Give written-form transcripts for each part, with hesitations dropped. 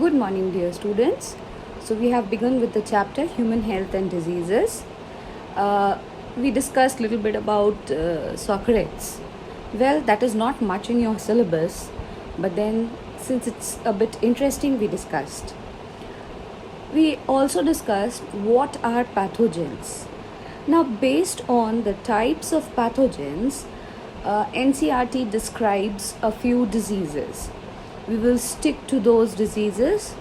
Good morning, dear students. So, we have begun with the chapter Human Health and Diseases. We discussed a little bit about Socrates. Well, that is not much in your syllabus, but then since it's a bit interesting, we discussed. We also discussed what are pathogens. Now, based on the types of pathogens, NCERT describes a few diseases. We will stick to those diseases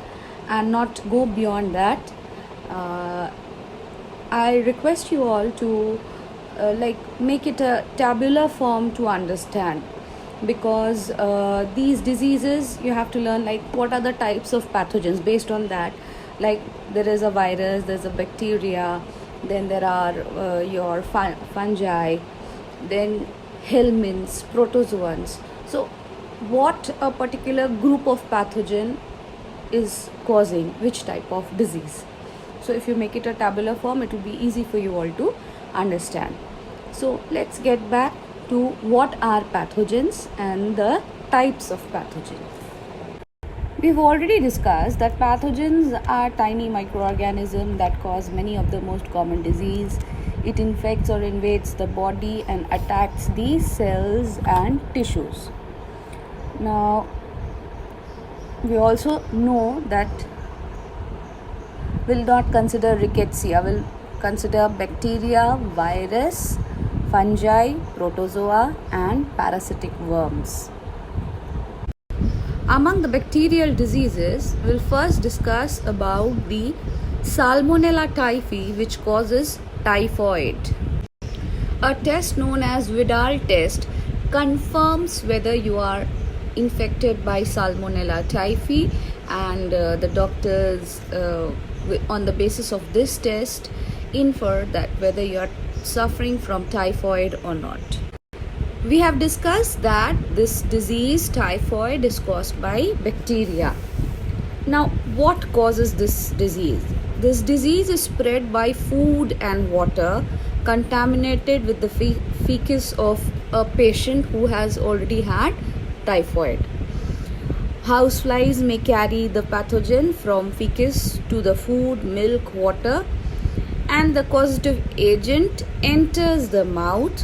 and not go beyond that. I request you all to make it a tabular form to understand, because these diseases you have to learn like what are the types of pathogens. Based on that, like there is a virus, there's a bacteria, then there are your fungi, then helminths, protozoans. So what a particular group of pathogen is causing which type of disease. So if you make it a tabular form, it will be easy for you all to understand. So let's get back to what are pathogens and the types of pathogens. We've already discussed that pathogens are tiny microorganisms that cause many of the most common disease. It infects or invades the body and attacks these cells and tissues. Now, we also know that we'll not consider rickettsia, we'll consider bacteria, virus, fungi, protozoa, and parasitic worms. Among the bacterial diseases, we'll first discuss about the Salmonella typhi, which causes typhoid. A test known as Vidal test confirms whether you are infected by Salmonella typhi, and the doctors on the basis of this test infer that whether you are suffering from typhoid or not. We have discussed that this disease typhoid is caused by bacteria. Now, what causes this disease? This disease is spread by food and water contaminated with the feces of a patient who has already had typhoid. Houseflies may carry the pathogen from feces to the food, milk, water, and the causative agent enters the mouth,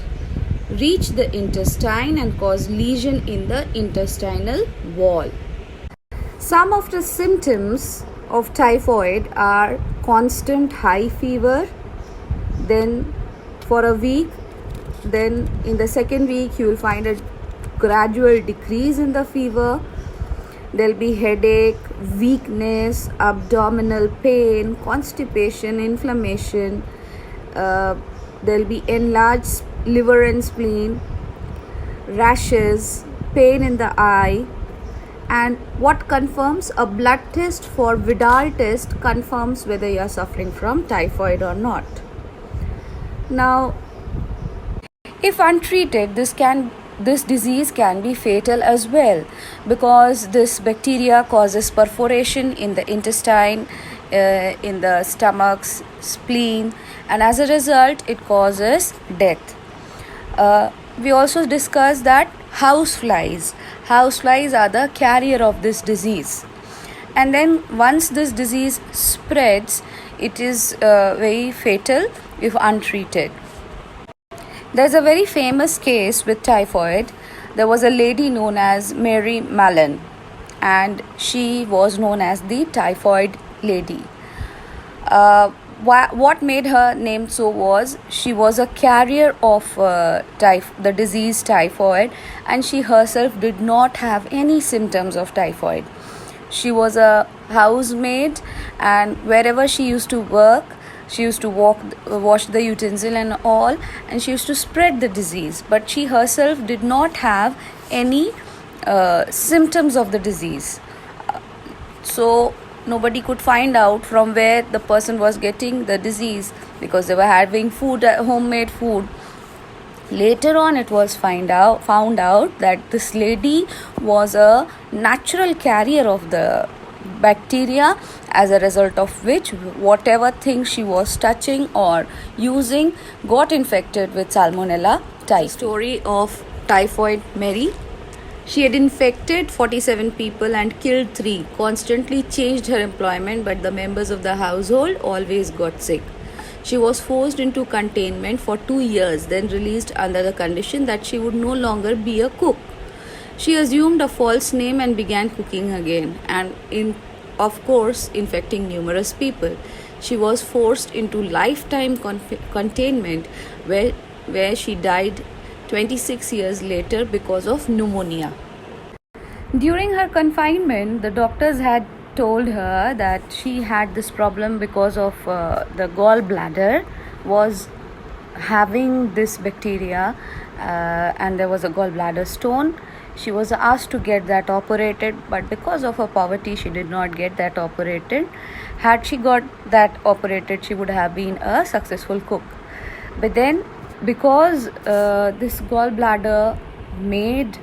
reach the intestine and cause lesion in the intestinal wall. Some of the symptoms of typhoid are constant high fever, then for a week, then in the second week you will find a gradual decrease in the fever. There'll be headache, weakness, abdominal pain, constipation, inflammation. There'll be enlarged liver and spleen, rashes, pain in the eye. And what confirms? A blood test for Vidal test confirms whether you are suffering from typhoid or not. Now, if untreated, this disease can be fatal as well, because this bacteria causes perforation in the intestine, in the stomach's spleen, and as a result it causes death. We also discussed that houseflies are the carrier of this disease, and then once this disease spreads, it is very fatal if untreated. There's a very famous case with typhoid. There was a lady known as Mary Mallon, and she was known as the typhoid lady. What made her named so was she was a carrier of the disease typhoid, and she herself did not have any symptoms of typhoid. She was a housemaid, and wherever she used to work, she used to wash the utensil and all, and she used to spread the disease, but she herself did not have any symptoms of the disease. So nobody could find out from where the person was getting the disease, because they were having food, homemade food. Later on, it was found out that this lady was a natural carrier of the bacteria, as a result of which whatever thing she was touching or using got infected with Salmonella typhi. Story of typhoid Mary. She had infected 47 people and killed 3, constantly changed her employment, but the members of the household always got sick. She was forced into containment for 2 years, then released under the condition that she would no longer be a cook. She assumed a false name and began cooking again, and of course, infecting numerous people. She was forced into lifetime containment, where she died 26 years later because of pneumonia. During her confinement, the doctors had told her that she had this problem because of the gallbladder was having this bacteria, and there was a gallbladder stone. She was asked to get that operated, but because of her poverty, she did not get that operated. Had she got that operated, she would have been a successful cook. But then, because this gallbladder made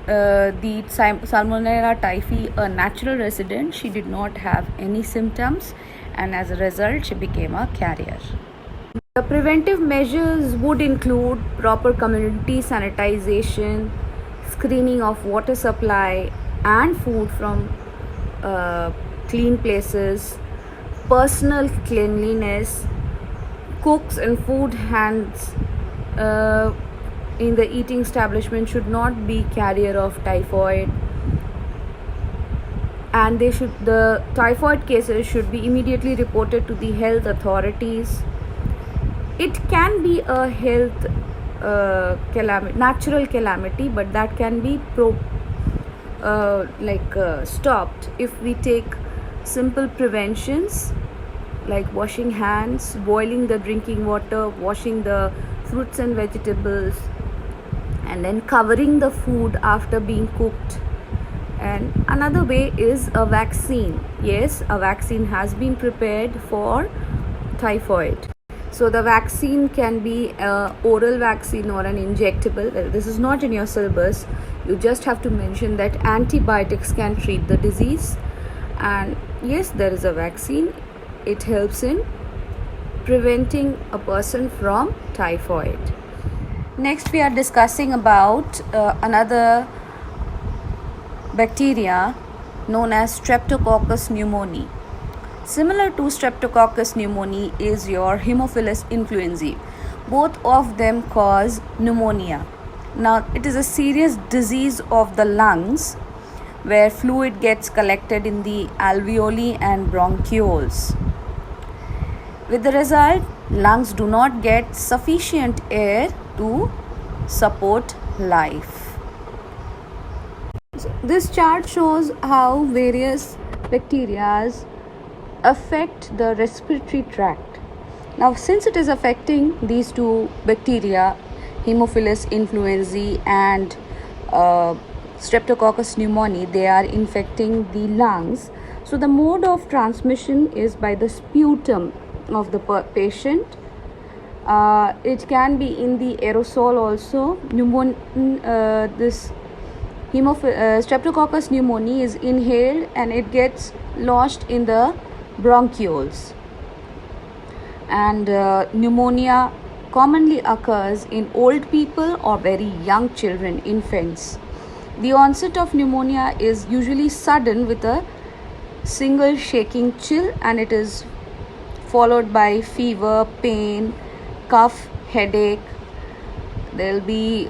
the Salmonella typhi a natural resident, she did not have any symptoms, and as a result, she became a carrier. The preventive measures would include proper community sanitization, screening of water supply and food from clean places, personal cleanliness, cooks and food hands in the eating establishment should not be carrier of typhoid, and the typhoid cases should be immediately reported to the health authorities. It can be a health natural calamity, but that can be stopped if we take simple preventions like washing hands, boiling the drinking water, washing the fruits and vegetables, and then covering the food after being cooked. And another way is a vaccine. Yes, a vaccine has been prepared for typhoid. So the vaccine can be an oral vaccine or an injectable. Well, this is not in your syllabus. You just have to mention that antibiotics can treat the disease. And yes, there is a vaccine. It helps in preventing a person from typhoid. Next, we are discussing about another bacteria known as Streptococcus pneumoniae. Similar to Streptococcus pneumoniae is your Haemophilus influenzae. Both of them cause pneumonia. Now, it is a serious disease of the lungs where fluid gets collected in the alveoli and bronchioles. With the result, lungs do not get sufficient air to support life. So this chart shows how various bacteria affect the respiratory tract. Now, since it is affecting these two bacteria, Haemophilus influenzae and Streptococcus pneumoniae, they are infecting the lungs. So the mode of transmission is by the sputum of the patient. It can be in the aerosol also. Streptococcus pneumoniae is inhaled and it gets lodged in the bronchioles. And pneumonia commonly occurs in old people or very young children, infants. The onset of pneumonia is usually sudden with a single shaking chill, and it is followed by fever, pain, cough, headache. There will be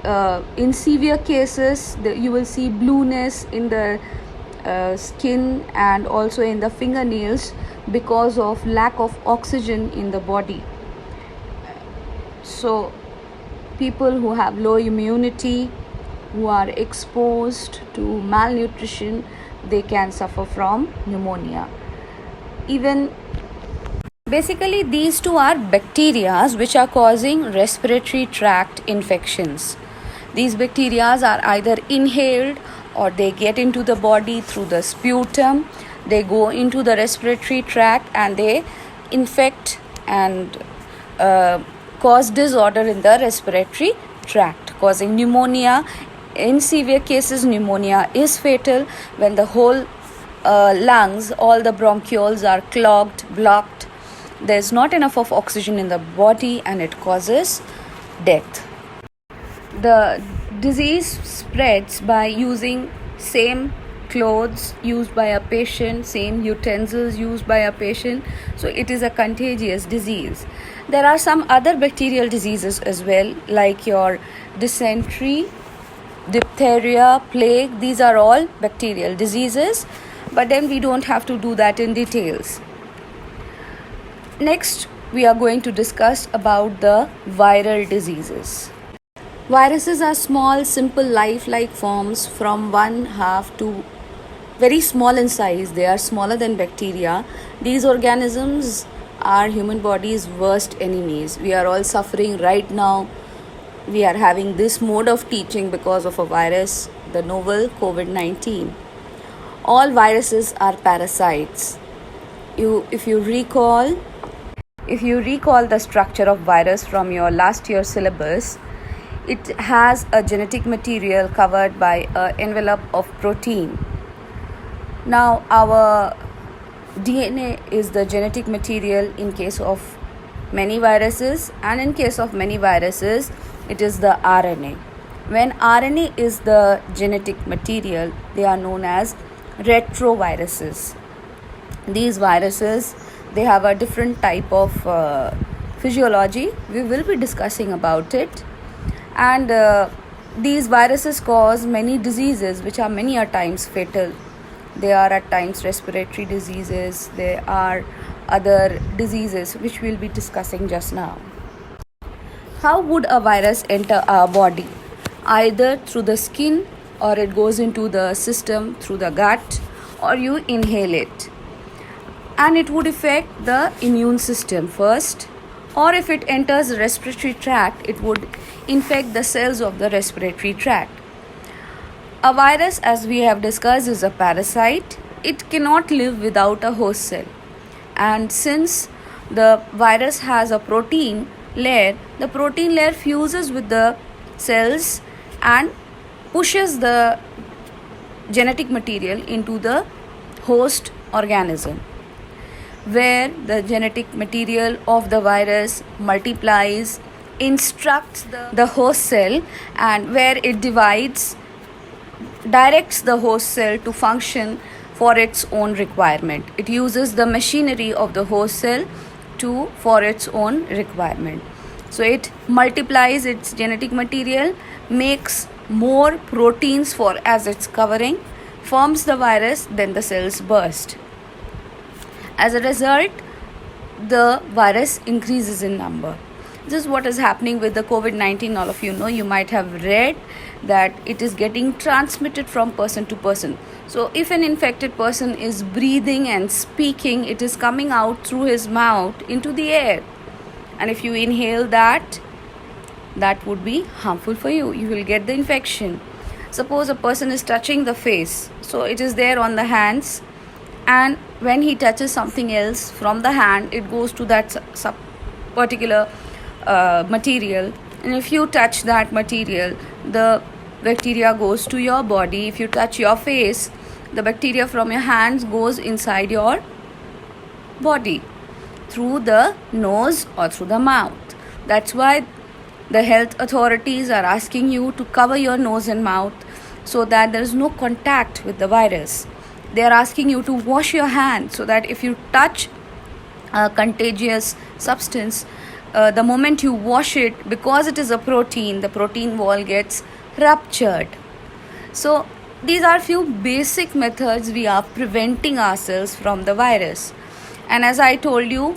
in severe cases you will see blueness in the skin and also in the fingernails because of lack of oxygen in the body. So people who have low immunity, who are exposed to malnutrition, they can suffer from pneumonia. Basically, these two are bacteria which are causing respiratory tract infections. These bacteria are either inhaled or they get into the body through the sputum. They go into the respiratory tract and they infect and cause disorder in the respiratory tract, causing pneumonia. In severe cases, pneumonia is fatal when the whole lungs, all the bronchioles are clogged, blocked. There is not enough of oxygen in the body and it causes death. The disease spreads by using same clothes used by a patient, same utensils used by a patient. So it is a contagious disease. There are some other bacterial diseases as well, like your dysentery, diphtheria, plague. These are all bacterial diseases, but then we don't have to do that in details. Next, we are going to discuss about the viral diseases. Viruses are small, simple, lifelike forms from 1/2 to very small in size. They are smaller than bacteria. These organisms are human body's worst enemies. We are all suffering right now. We are having this mode of teaching because of a virus, the novel COVID-19. All viruses are parasites. If you recall the structure of virus from your last year's syllabus, it has a genetic material covered by an envelope of protein. Now, our DNA is the genetic material in case of many viruses, and in case of many viruses, it is the RNA. When RNA is the genetic material, they are known as retroviruses. These viruses, they have a different type of physiology. We will be discussing about it. And these viruses cause many diseases which are many a times fatal. They are at times respiratory diseases. There are other diseases which we'll be discussing just now. How would a virus enter our body? Either through the skin, or it goes into the system through the gut, or you inhale it. And it would affect the immune system first, or if it enters the respiratory tract, it would infect the cells of the respiratory tract. A virus, as we have discussed, is a parasite. It cannot live without a host cell. And since the virus has a protein layer, the protein layer fuses with the cells and pushes the genetic material into the host organism, where the genetic material of the virus multiplies, instructs the host cell, and where it divides, directs the host cell to function for its own requirement. It uses the machinery of the host cell for its own requirement. So it multiplies its genetic material, makes more proteins for as its covering, forms the virus, then the cells burst. As a result, the virus increases in number. This is what is happening with the COVID-19. All of you know, you might have read that it is getting transmitted from person to person. So if an infected person is breathing and speaking, it is coming out through his mouth into the air. And if you inhale that would be harmful for you. You will get the infection. Suppose a person is touching the face. So it is there on the hands, and when he touches something else from the hand, it goes to that particular material, and if you touch that material, the bacteria goes to your body. If you touch your face, the bacteria from your hands goes inside your body through the nose or through the mouth. That's why the health authorities are asking you to cover your nose and mouth so that there is no contact with the virus. They are asking you to wash your hands so that if you touch a contagious substance, the moment you wash it, because it is a protein, the protein wall gets ruptured. So these are few basic methods we are preventing ourselves from the virus. And as I told you,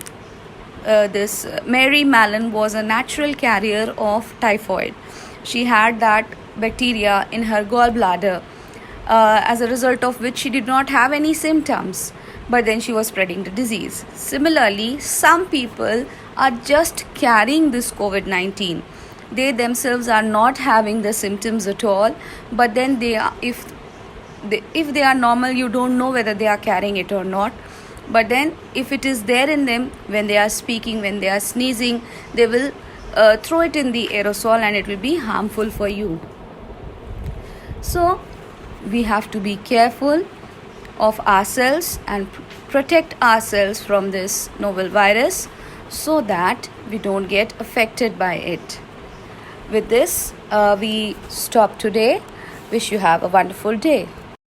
this Mary Mallon was a natural carrier of typhoid. She had that bacteria in her gallbladder, as a result of which she did not have any symptoms, but then she was spreading the disease. Similarly, some people are just carrying this COVID-19. They themselves are not having the symptoms at all, but then if they are normal, you don't know whether they are carrying it or not. But then if it is there in them, when they are speaking, when they are sneezing, they will throw it in the aerosol, and it will be harmful for you. So we have to be careful of ourselves and protect ourselves from this novel virus so that we don't get affected by it. With this, we stop today. Wish you have a wonderful day.